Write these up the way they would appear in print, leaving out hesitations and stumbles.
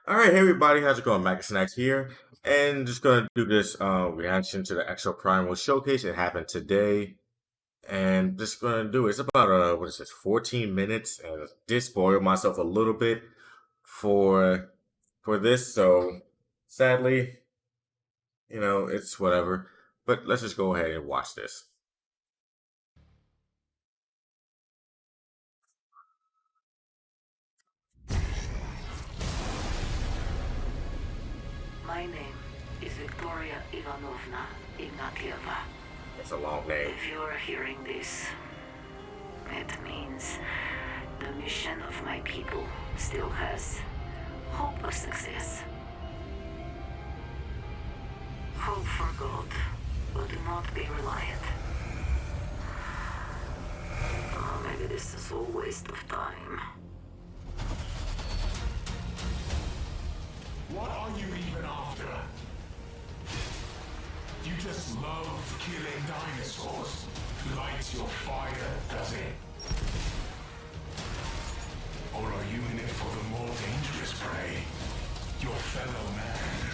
All right, hey everybody, how's it going? Mac Snacks here, and just gonna do this reaction to the Exoprimal showcase. It happened today, and just gonna do it's about what is this, 14 minutes, and did spoil myself a little bit for this, so sadly, it's whatever. But let's just go ahead and watch this. My name is Victoria Ivanovna Ignatieva. It's a long name. If you are hearing this, it means the mission of my people still has hope of success. Hope for God, but do not be reliant. Maybe this is all waste of time. What are you even after? You just love killing dinosaurs. Lights your fire, does it? Or are you in it for the more dangerous prey? Your fellow man.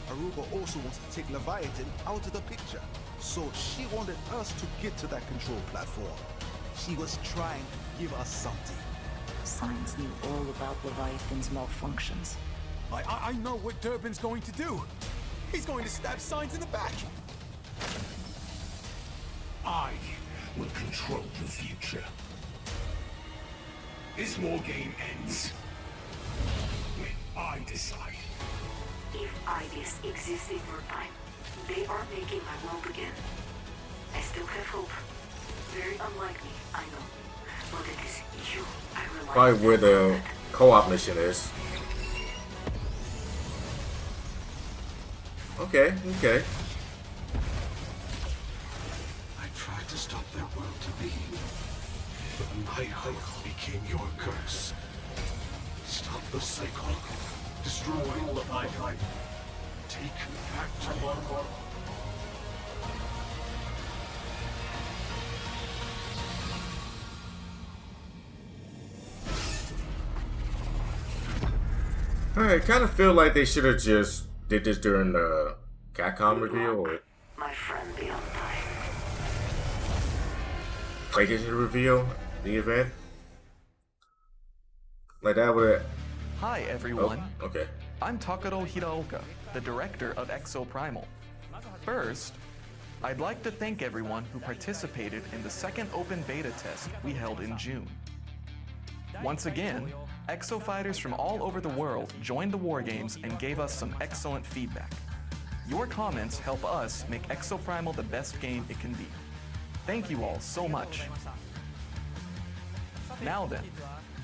Aruba also wants to take Leviathan out of the picture. So she wanted us to get to that control platform. She was trying to give us something. Signs knew all about Leviathan's malfunctions. I know what Durbin's going to do. He's going to stab Signs in the back. I will control the future. This war game ends when I decide. If ideas exist in your time, they are making my world again. I still have hope. Very unlike me, I know. But it is you I rely Probably on. where the co-op mission is. Okay. I tried to stop their world to be, but my hope became your curse. Stop the cycle. Destroy all of my life. Take back tomorrow. Alright, kind of feel like they should have just did this during the Capcom reveal or My friend beyond time. PlayStation reveal, the event. Like that would. Hi everyone, Okay. I'm Takaro Hiraoka, the director of Exoprimal. First, I'd like to thank everyone who participated in the second open beta test we held in June. Once again, Exo fighters from all over the world joined the wargames and gave us some excellent feedback. Your comments help us make Exoprimal the best game it can be. Thank you all so much. Now then,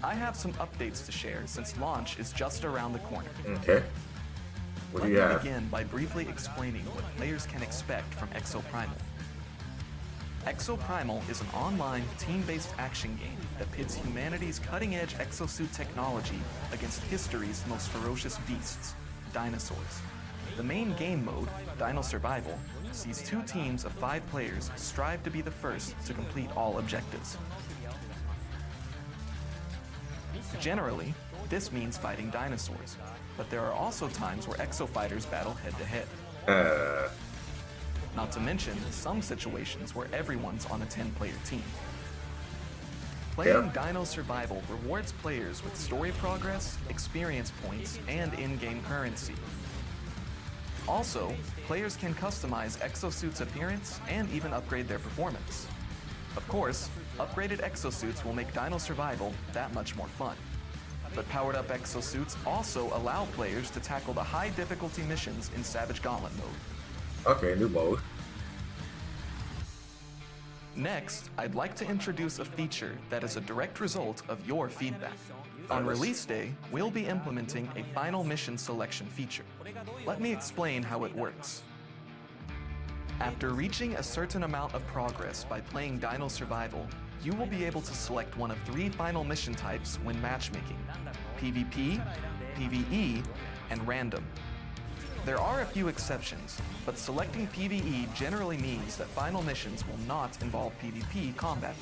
I have some updates to share since launch is just around the corner. Okay. What do Let you me have? begin by briefly explaining what players can expect from Exoprimal. Exoprimal is an online, team-based action game that pits humanity's cutting-edge exosuit technology against history's most ferocious beasts, dinosaurs. The main game mode, Dino Survival, sees two teams of 5 players strive to be the first to complete all objectives. Generally, this means fighting dinosaurs, but there are also times where exo fighters battle head-to-head. Not to mention some situations where everyone's on a 10-player team. Playing Dino Survival rewards players with story progress, experience points, and in-game currency. Also, players can customize exosuits' appearance and even upgrade their performance. Of course, upgraded exosuits will make Dino Survival that much more fun. But powered-up exosuits also allow players to tackle the high difficulty missions in Savage Gauntlet mode. Okay, new mode. Next, I'd like to introduce a feature that is a direct result of your feedback. On release day, we'll be implementing a final mission selection feature. Let me explain how it works. After reaching a certain amount of progress by playing Dino Survival, you will be able to select one of 3 final mission types when matchmaking: PvP, PvE, and random. There are a few exceptions, but selecting PvE generally means that final missions will not involve PvP combat.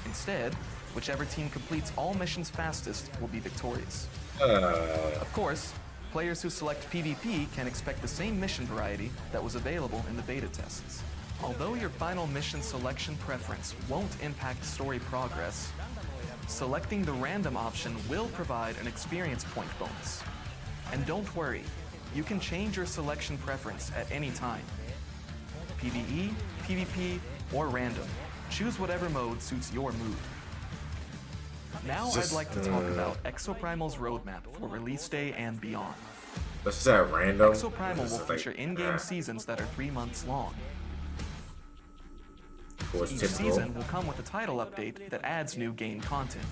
Instead, Whichever team completes all missions fastest will be victorious. Of course, players who select PvP can expect the same mission variety that was available in the beta tests. Although your final mission selection preference won't impact story progress, selecting the random option will provide an experience point bonus. And don't worry, you can change your selection preference at any time. PvE, PvP, or random. Choose whatever mode suits your mood. Now I'd like to talk about Exoprimal's roadmap for release day and beyond. This is at random. Exoprimal will feature in-game seasons that are 3 months long. Each season will come with a title update that adds new game content.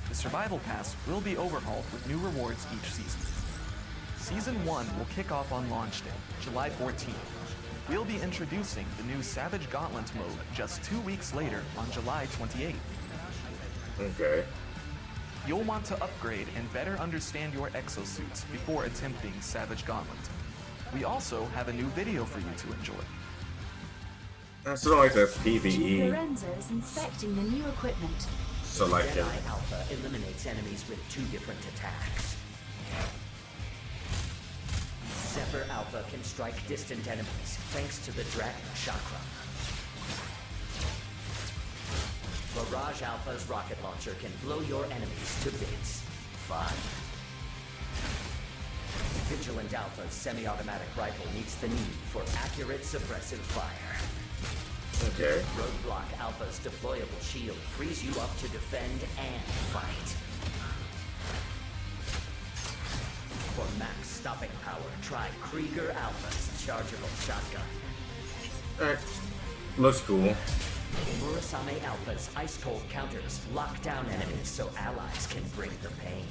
The Survival Pass will be overhauled with new rewards each season. Season 1 will kick off on launch day, July 14th. We'll be introducing the new Savage Gauntlet mode just 2 weeks later on July 28th. Okay. You'll want to upgrade and better understand your exosuits before attempting Savage Gauntlet. We also have a new video for you to enjoy. I still don't like the Chief PvE Lorenzo is inspecting the new equipment. selection. Jedi Alpha eliminates enemies with 2 different attacks. Zephyr Alpha can strike distant enemies thanks to the Dragon Chakra. Barrage Alpha's rocket launcher can blow your enemies to bits. Fun. Vigilant Alpha's semi-automatic rifle meets the need for accurate suppressive fire. Okay. Roadblock Alpha's deployable shield frees you up to defend and fight. For max stopping power, try Krieger Alpha's chargeable shotgun. Alright. Looks cool. Murasame Alpha's ice-cold counters lock down enemies so allies can bring the pain.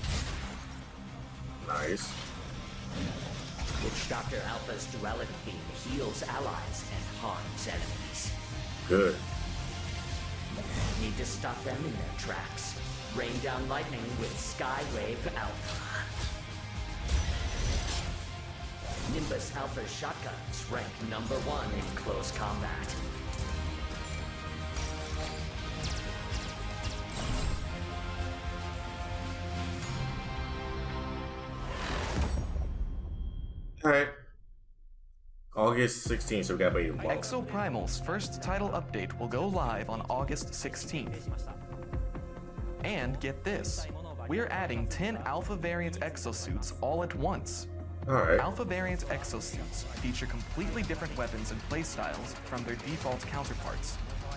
Nice. Witch Doctor Alpha's duality beam heals allies and harms enemies. Good. Need to stop them in their tracks. Rain down lightning with Skywave Alpha. Nimbus Alpha's shotguns rank #1 in close combat. Alright. August 16th, so we gotta wait a month. Exoprimal's first title update will go live on August 16th. And get this, we're adding 10 Alpha variant exosuits all at once. Alright. Alpha variant exosuits feature completely different weapons and playstyles from their default counterparts.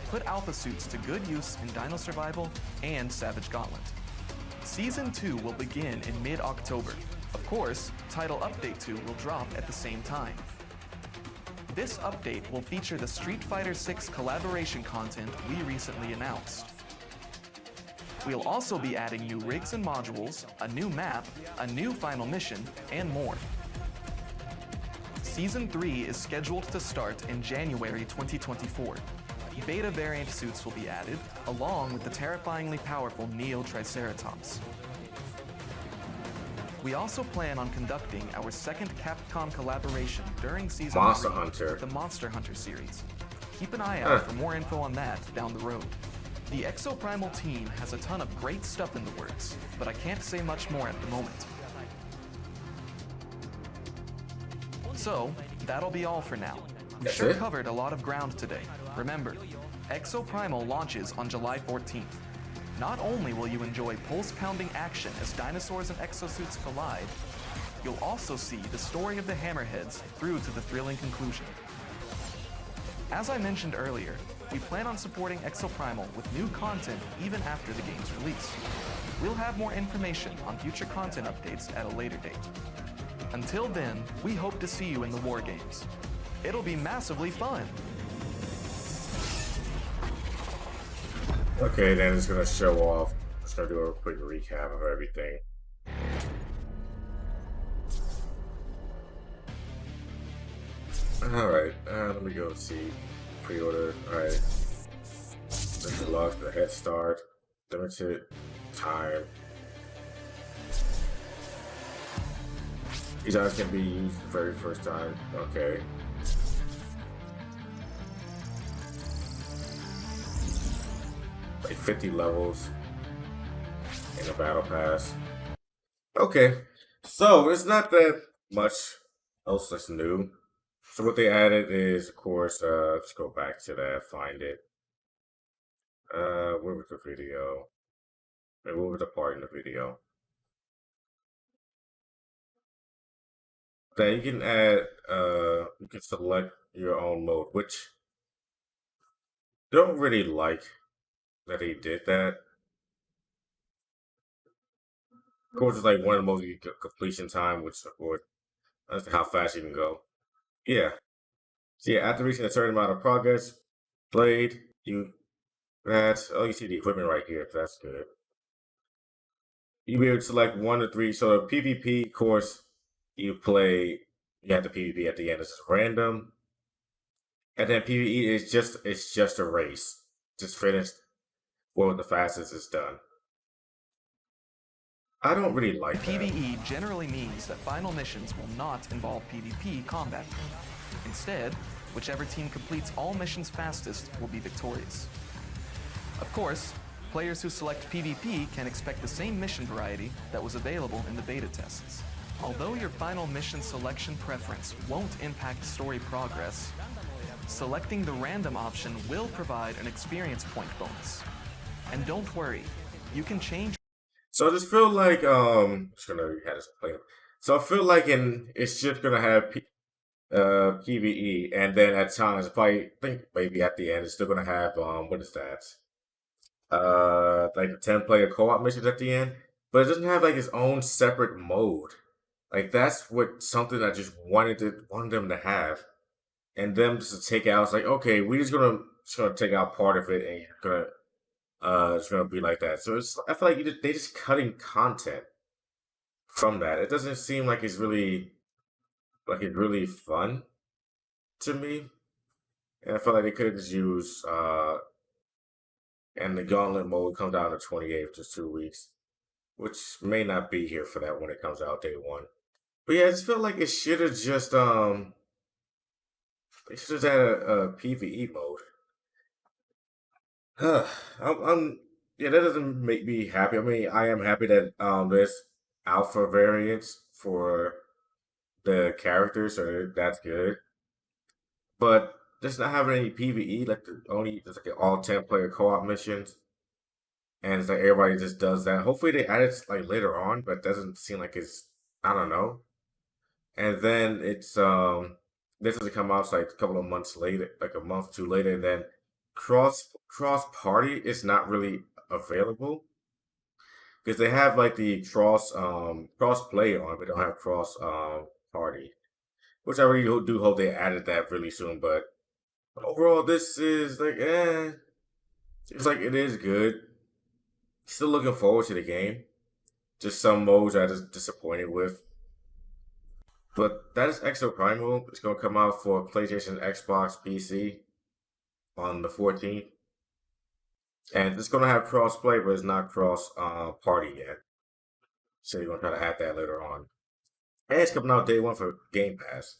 Put Alpha suits to good use in Dino Survival and Savage Gauntlet. Season 2 will begin in mid-October. Of course, Title Update 2 will drop at the same time. This update will feature the Street Fighter 6 collaboration content we recently announced. We'll also be adding new rigs and modules, a new map, a new final mission, and more. Season 3 is scheduled to start in January 2024. Beta variant suits will be added, along with the terrifyingly powerful Neo Triceratops. We also plan on conducting our second Capcom collaboration during Season Monster 3, Hunter. the Monster Hunter series. Keep an eye out for more info on that down the road. The Exoprimal team has a ton of great stuff in the works, but I can't say much more at the moment. So, that'll be all for now. We That's sure it? covered a lot of ground today. Remember, Exoprimal launches on July 14th. Not only will you enjoy pulse-pounding action as dinosaurs and exosuits collide, you'll also see the story of the Hammerheads through to the thrilling conclusion. As I mentioned earlier, we plan on supporting Exoprimal with new content even after the game's release. We'll have more information on future content updates at a later date. Until then, we hope to see you in the War Games. It'll be massively fun! Okay, then it's gonna show off. Just gonna do a quick recap of everything. Alright, let me go see. Pre-order. Alright. This is lost the head start. Limited time. These items can be used the very first time. Okay. Wait, 50 levels in the battle pass. Okay, so it's not that much else that's new. So what they added is, of course, let's go back to that, find it. Where was the video? Wait, what was the part in the video? That you can add, you can select your own mode, which I don't really like that he did that. Of course, it's like one of the most completion time, which or that's how fast you can go. Yeah. So yeah, after reaching a certain amount of progress played, you see the equipment right here. That's good. You'll be able to select 1 to 3. So the PvP course you play, you have the PvP at the end. It's random, and then PvE is just a race. Just finished. Well, the fastest is done. I don't really like that. PvE generally means that final missions will not involve PvP combat. Instead, whichever team completes all missions fastest will be victorious. Of course, players who select PvP can expect the same mission variety that was available in the beta tests. Although your final mission selection preference won't impact story progress, selecting the random option will provide an experience point bonus. And don't worry, you can change. So I just feel like just gonna have this play. So I feel like it's just gonna have PvE, and then at times probably think maybe at the end it's still gonna have what is that? Like 10-player co-op missions at the end, but it doesn't have like its own separate mode. Like that's what something I just wanted them to have, and them just to take out. It's like okay, we're just gonna take out part of it, and you're gonna it's gonna be like that. So I feel like they just cutting content from that. It doesn't seem like it's really fun to me, and I feel like they could just use and the gauntlet mode comes out on the 28th, just 2 weeks, which may not be here for that when it comes out day one. But yeah, I just feel like it should have just they should have had a PVE mode. I'm yeah, that doesn't make me happy. I mean, I am happy that there's alpha variants for the characters, so that's good. But just not having any PVE, like just like all 10-player co-op missions, and it's like everybody just does that. Hopefully they add it like later on, but it doesn't seem like it's I don't know. And then this has come out like a couple of months later, like a month or two later, and then cross party is not really available because they have like the cross play on, but they don't have cross party, which I really do hope they added that really soon. But overall, this is like it's like it is good. Still looking forward to the game. Just some modes I just disappointed with. But that is Exoprimal. It's gonna come out for PlayStation, Xbox, PC on the 14th. And it's gonna have cross-play, but it's not cross-party yet. So you're gonna try to add that later on. And it's coming out day one for Game Pass.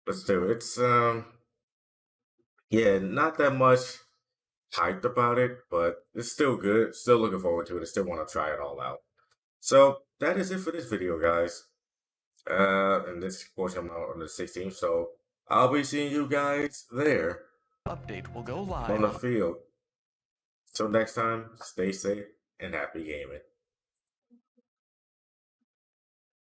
But still, it's yeah, not that much hyped about it, but it's still good. Still looking forward to it. I still want to try it all out. So that is it for this video, guys. And this course come out on the 16th, so I'll be seeing you guys there Update will go live on the field. Till next time, stay safe and happy gaming.